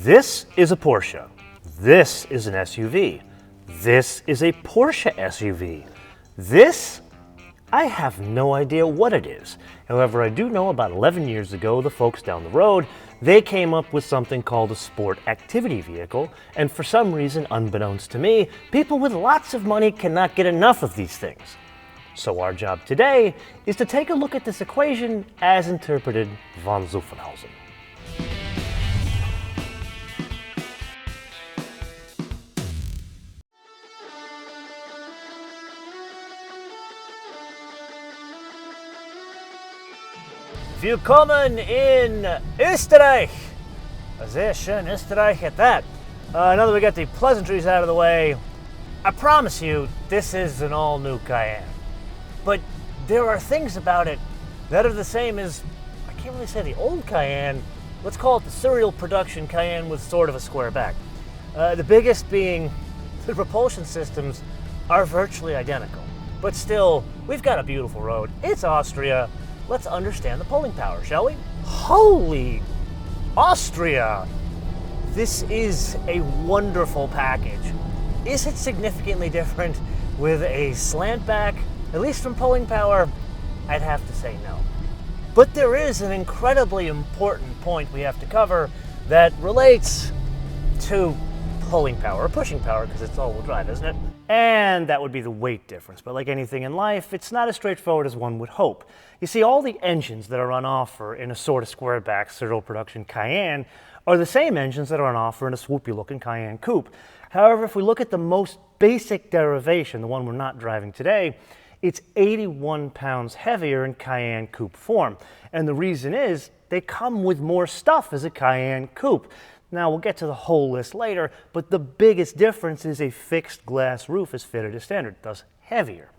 This is a Porsche. This is an SUV. This is a Porsche SUV. This, I have no idea what it is. However, I do know about 11 years ago, the folks down the road, they came up with something called a sport activity vehicle, and for some reason, unbeknownst to me, people with lots of money cannot get enough of these things. So our job today is to take a look at this equation as interpreted von Zuffenhausen. Willkommen in Österreich! Sehr schön, Österreich at that. Now that we got the pleasantries out of the way, I promise you, this is an all-new Cayenne. But there are things about it that are the same as, I can't really say the old Cayenne, let's call it the serial production Cayenne with sort of a square back. The biggest being the propulsion systems are virtually identical. But still, we've got a beautiful road. It's Austria. Let's understand the pulling power, shall we? Holy Austria! This is a wonderful package. Is it significantly different with a slant back? At least from pulling power, I'd have to say no. But there is an incredibly important point we have to cover that relates to pulling power, or pushing power, because it's all-wheel drive, isn't it? And that would be the weight difference. But like anything in life, it's not as straightforward as one would hope. You see, all the engines that are on offer in a sort of square-back serial production Cayenne are the same engines that are on offer in a swoopy-looking Cayenne Coupe. However, if we look at the most basic derivation, the one we're not driving today, it's 81 pounds heavier in Cayenne Coupe form. And the reason is they come with more stuff as a Cayenne Coupe. Now, we'll get to the whole list later, but the biggest difference is a fixed glass roof is fitted as standard, thus heavier.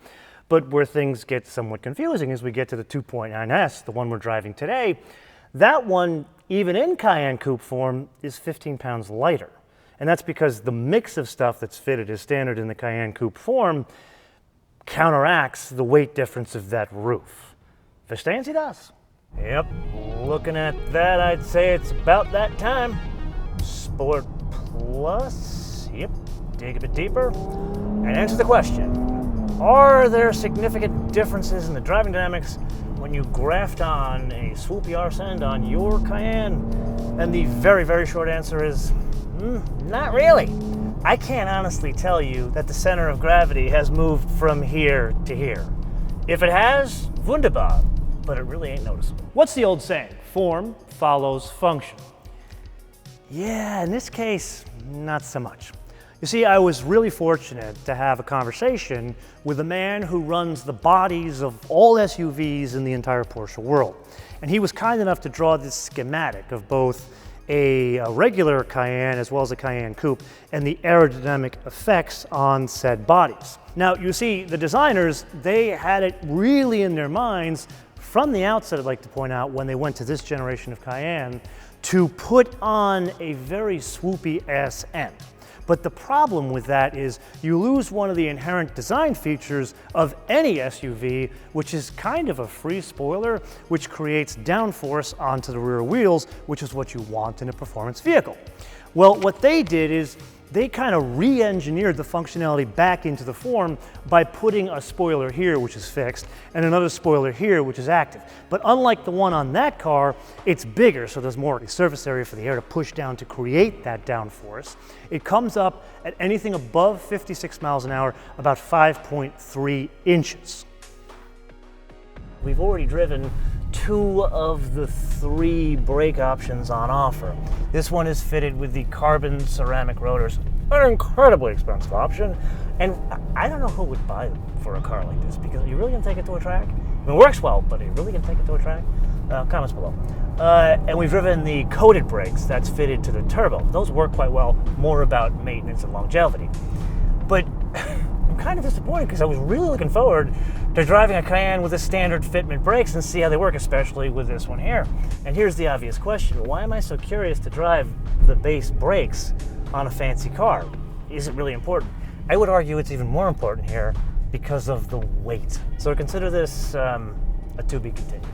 But where things get somewhat confusing is we get to the 2.9S, the one we're driving today. That one, even in Cayenne Coupe form, is 15 pounds lighter. And that's because the mix of stuff that's fitted as standard in the Cayenne Coupe form counteracts the weight difference of that roof. Verstehen Sie das? Yep, looking at that, I'd say it's about that time. Sport Plus, yep, dig a bit deeper, and answer the question. Are there significant differences in the driving dynamics when you graft on a swoopy arse end on your Cayenne? And the very, very short answer is, not really. I can't honestly tell you that the center of gravity has moved from here to here. If it has, wunderbar, but it really ain't noticeable. What's the old saying? Form follows function. Yeah, in this case, not so much. You see, I was really fortunate to have a conversation with a man who runs the bodies of all SUVs in the entire Porsche world. And he was kind enough to draw this schematic of both a regular Cayenne as well as a Cayenne Coupe and the aerodynamic effects on said bodies. Now, you see, the designers, they had it really in their minds from the outset, I'd like to point out, when they went to this generation of Cayenne, to put on a very swoopy ass end. But the problem with that is you lose one of the inherent design features of any SUV, which is kind of a free spoiler, which creates downforce onto the rear wheels, which is what you want in a performance vehicle. Well, what they did is they kind of re-engineered the functionality back into the form by putting a spoiler here, which is fixed, and another spoiler here, which is active. But unlike the one on that car, it's bigger, so there's more surface area for the air to push down to create that downforce. It comes up at anything above 56 miles an hour, about 5.3 inches. We've already driven 2 of the 3 brake options on offer. This one is fitted with the carbon ceramic rotors, an incredibly expensive option, and I don't know who would buy them for a car like this, because are you really going to take it to a track? I mean, it works well, but are you really going to take it to a track? Comments below. And we've driven the coated brakes that's fitted to the turbo. Those work quite well, more about maintenance and longevity. But I'm kind of disappointed because I was really looking forward to driving a Cayenne with a standard fitment brakes and see how they work, especially with this one here. And here's the obvious question. Why am I so curious to drive the base brakes on a fancy car? Is it really important? I would argue it's even more important here because of the weight. So consider this a to be continued.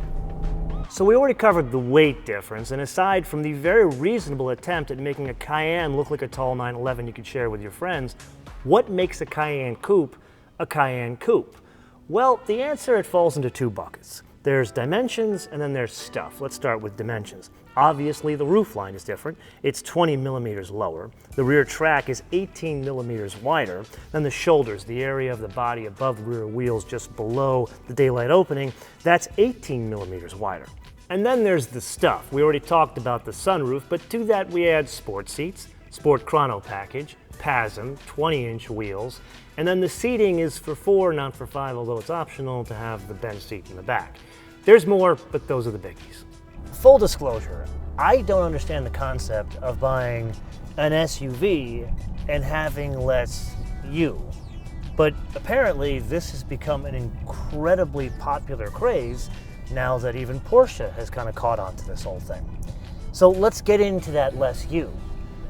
So we already covered the weight difference, and aside from the very reasonable attempt at making a Cayenne look like a tall 911 you could share with your friends, what makes a Cayenne Coupe a Cayenne Coupe? Well, the answer, it falls into two buckets. There's dimensions and then there's stuff. Let's start with dimensions. Obviously, the roofline is different. It's 20 millimeters lower. The rear track is 18 millimeters wider. Then the shoulders, the area of the body above the rear wheels just below the daylight opening, that's 18 millimeters wider. And then there's the stuff. We already talked about the sunroof, but to that we add sport seats, sport chrono package, PASM, 20-inch wheels, and then the seating is for 4, not for 5, although it's optional to have the bench seat in the back. There's more, but those are the biggies. Full disclosure, I don't understand the concept of buying an SUV and having less you. But apparently this has become an incredibly popular craze now that even Porsche has kind of caught on to this whole thing. So let's get into that less you.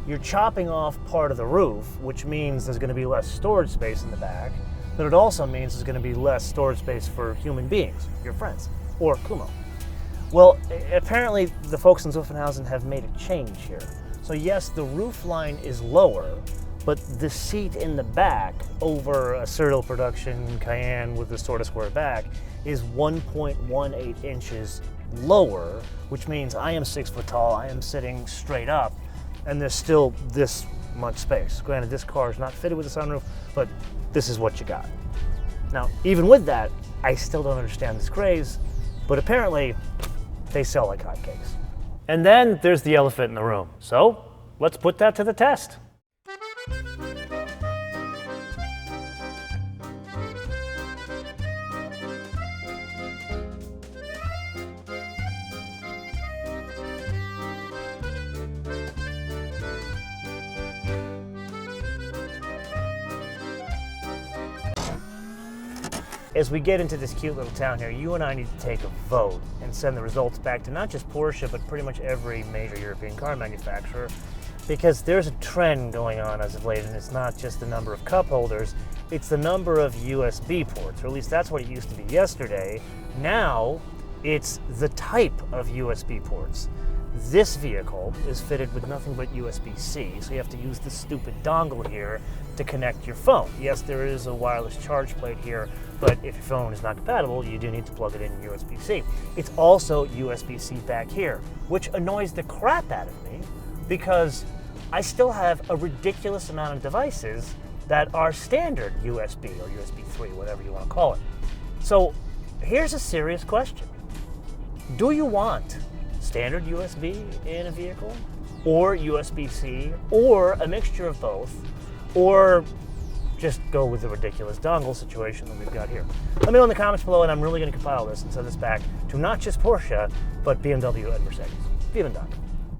You're chopping off part of the roof, which means there's going to be less storage space in the back, but it also means there's going to be less storage space for human beings, your friends, or Kumo. Well, apparently the folks in Zuffenhausen have made a change here. So yes, the roof line is lower, but the seat in the back over a serial production Cayenne with the sort of square back is 1.18 inches lower, which means I am 6 foot tall, I am sitting straight up, and there's still this much space. Granted, this car is not fitted with a sunroof, but this is what you got. Now, even with that, I still don't understand this craze, but apparently they sell like hotcakes. And then there's the elephant in the room. So let's put that to the test. As we get into this cute little town here, you and I need to take a vote and send the results back to not just Porsche, but pretty much every major European car manufacturer, because there's a trend going on as of late, and it's not just the number of cup holders, it's the number of USB ports, or at least that's what it used to be yesterday. Now, it's the type of USB ports. This vehicle is fitted with nothing but USB-C, so you have to use the stupid dongle here to connect your phone. Yes, there is a wireless charge plate here, but if your phone is not compatible, you do need to plug it in USB-C. It's also USB-C back here, which annoys the crap out of me because I still have a ridiculous amount of devices that are standard USB or USB 3, whatever you want to call it. So here's a serious question. Do you want standard USB in a vehicle, or USB-C, or a mixture of both, or just go with the ridiculous dongle situation that we've got here? Let me know in the comments below, and I'm really going to compile this and send this back to not just Porsche, but BMW and Mercedes. Vielen Dank.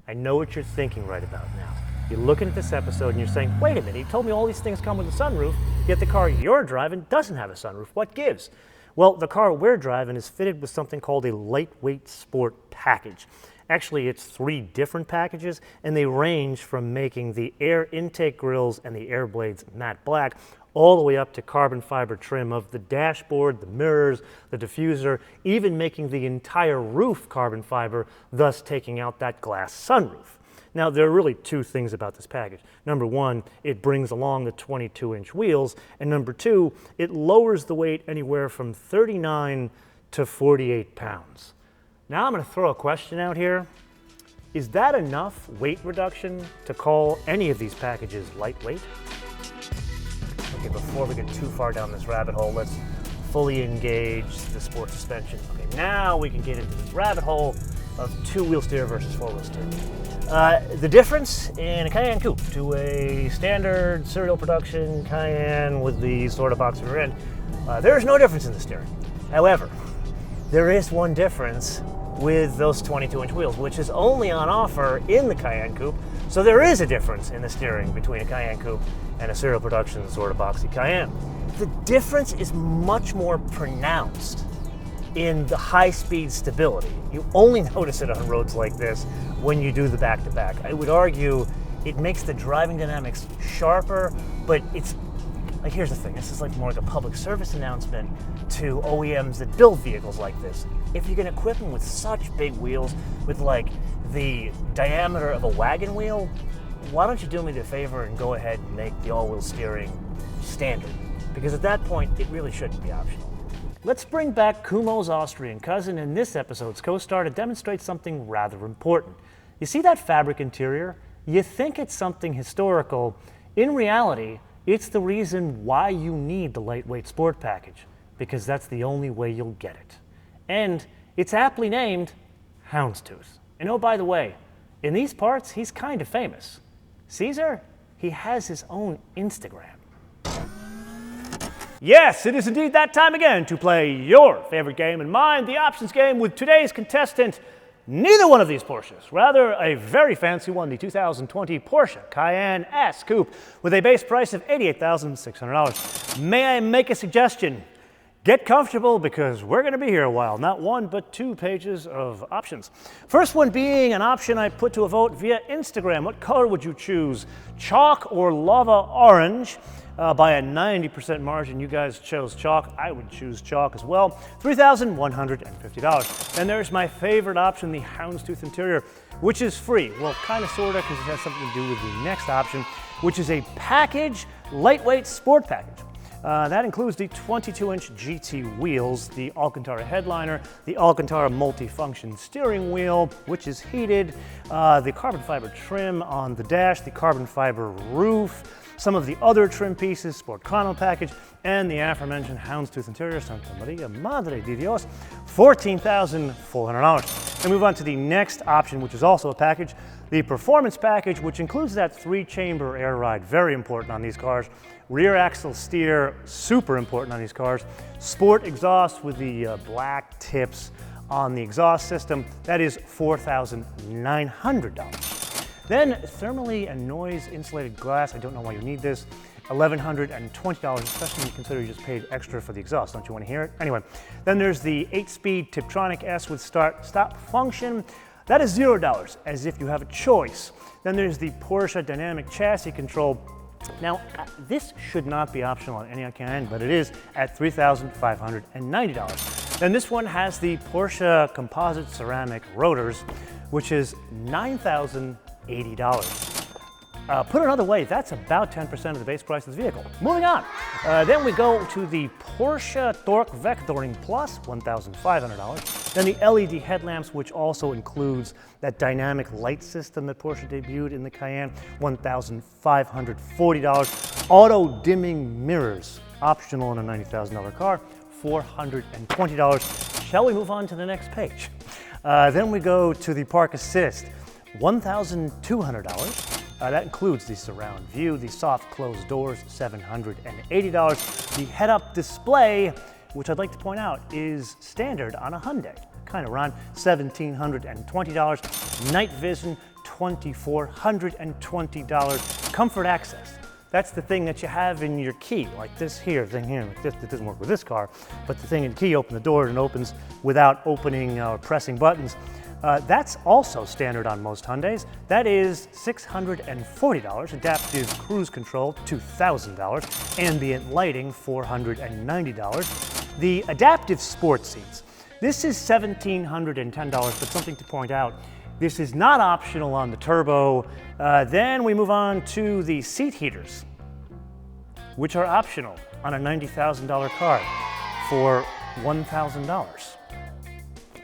I know what you're thinking right about now. You're looking at this episode and you're saying, wait a minute, he told me all these things come with a sunroof, yet the car you're driving doesn't have a sunroof. What gives? Well, the car we're driving is fitted with something called a lightweight sport package. Actually, it's 3 different packages, and they range from making the air intake grills and the air blades matte black, all the way up to carbon fiber trim of the dashboard, the mirrors, the diffuser, even making the entire roof carbon fiber, thus taking out that glass sunroof. Now, there are really 2 things about this package. Number 1, it brings along the 22-inch wheels, and number 2, it lowers the weight anywhere from 39 to 48 pounds. Now I'm going to throw a question out here. Is that enough weight reduction to call any of these packages lightweight? Okay, before we get too far down this rabbit hole, let's fully engage the sport suspension. Okay, now we can get into this rabbit hole of 2-wheel steer versus 4-wheel steer. The difference in a Cayenne Coupe to a standard serial production Cayenne with the sort of box rear end, there is no difference in the steering. However, there is one difference with those 22-inch wheels, which is only on offer in the Cayenne Coupe. So there is a difference in the steering between a Cayenne Coupe and a serial production sort of boxy Cayenne. The difference is much more pronounced in the high-speed stability. You only notice it on roads like this when you do the back-to-back. I would argue it makes the driving dynamics sharper, but it's Like, here's the thing, this is like more like a public service announcement to OEMs that build vehicles like this. If you're gonna equip them with such big wheels, with like the diameter of a wagon wheel, why don't you do me the favor and go ahead and make the all-wheel steering standard? Because at that point, it really shouldn't be optional. Let's bring back Kumo's Austrian cousin and this episode's co-star to demonstrate something rather important. You see that fabric interior? You think it's something historical. In reality, it's the reason why you need the lightweight sport package, because that's the only way you'll get it. And it's aptly named Houndstooth. And oh, by the way, in these parts, he's kind of famous. Caesar, he has his own Instagram. Yes, it is indeed that time again to play your favorite game and mine, the options game, with today's contestant, neither one of these Porsches, rather a very fancy one, the 2020 Porsche Cayenne S Coupe, with a base price of $88,600. May I make a suggestion? Get comfortable, because we're going to be here a while. Not one, but 2 pages of options. First one being an option I put to a vote via Instagram. What color would you choose? Chalk or lava orange? By a 90% margin, you guys chose chalk. I would choose chalk as well. $3,150. Then there's my favorite option, the Houndstooth interior, which is free. Well, kind of, sort of, because it has something to do with the next option, which is a package, lightweight sport package. That includes the 22-inch GT wheels, the Alcantara headliner, the Alcantara multifunction steering wheel, which is heated, the carbon fiber trim on the dash, the carbon fiber roof, some of the other trim pieces, Sport Chrono package, and the aforementioned Houndstooth interior, Santa Maria Madre de Dios, $14,400. And move on to the next option, which is also a package, the Performance package, which includes that 3-chamber air ride, very important on these cars. Rear axle steer, super important on these cars. Sport exhaust with the black tips on the exhaust system, that is $4,900. Then thermally and noise insulated glass, I don't know why you need this, $1,120, especially when you consider you just paid extra for the exhaust. Don't you want to hear it? Anyway, then there's the 8-speed Tiptronic S with start-stop function. That is $0, as if you have a choice. Then there's the Porsche dynamic chassis control. Now, this should not be optional on any Cayenne, but it is at $3,590. Then this one has the Porsche composite ceramic rotors, which is $9,080. Put another way, that's about 10% of the base price of the vehicle. Moving on. Then we go to the Porsche Torque Vectoring Plus, $1,500. Then the LED headlamps, which also includes that dynamic light system that Porsche debuted in the Cayenne, $1,540. Auto dimming mirrors, optional in a $90,000 car, $420. Shall we move on to the next page? Then we go to the Park Assist, $1,200. That includes the surround view, the soft closed doors, $780. The head-up display, which I'd like to point out, is standard on a Hyundai. Kind of around $1,720. Night vision, $2,420. Comfort access. That's the thing that you have in your key, like this here, thing here. It doesn't work with this car, but the thing in the key, open the door and it opens without opening or pressing buttons. That's also standard on most Hyundais. That is $640. Adaptive cruise control, $2,000. Ambient lighting, $490. The adaptive sport seats. This is $1,710, but something to point out, this is not optional on the turbo. Then we move on to the seat heaters, which are optional on a $90,000 car for $1,000.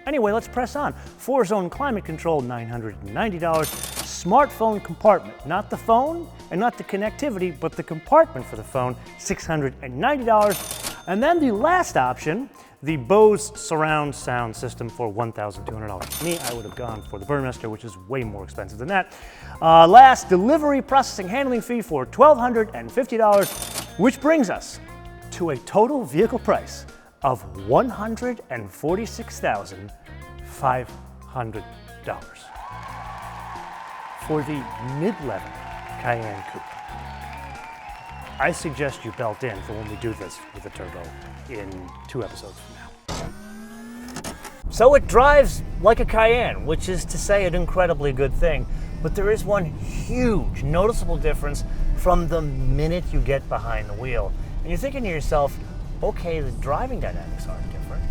Anyway, let's press on. 4-zone climate control, $990. Smartphone compartment, not the phone and not the connectivity, but the compartment for the phone, $690. And then the last option, the Bose surround sound system for $1,200. Me, I would have gone for the Burmester, which is way more expensive than that. Last, delivery processing handling fee for $1,250, which brings us to a total vehicle price of $146,500 for the mid-level Cayenne Coupe. I suggest you belt in for when we do this with a turbo in 2 episodes from now. So it drives like a Cayenne, which is to say an incredibly good thing, but there is one huge noticeable difference from the minute you get behind the wheel. And you're thinking to yourself, okay, the driving dynamics aren't different.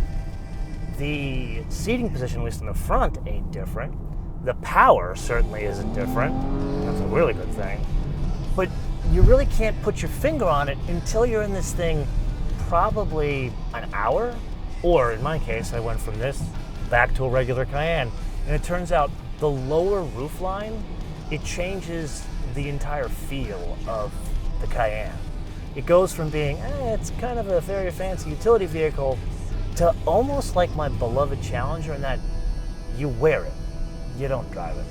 The seating position, at least in the front, ain't different. The power certainly isn't different. That's a really good thing. But you really can't put your finger on it until you're in this thing probably an hour. Or in my case, I went from this back to a regular Cayenne. And it turns out the lower roofline, it changes the entire feel of the Cayenne. It goes from being, it's kind of a very fancy utility vehicle, to almost like my beloved Challenger in that you wear it, you don't drive it.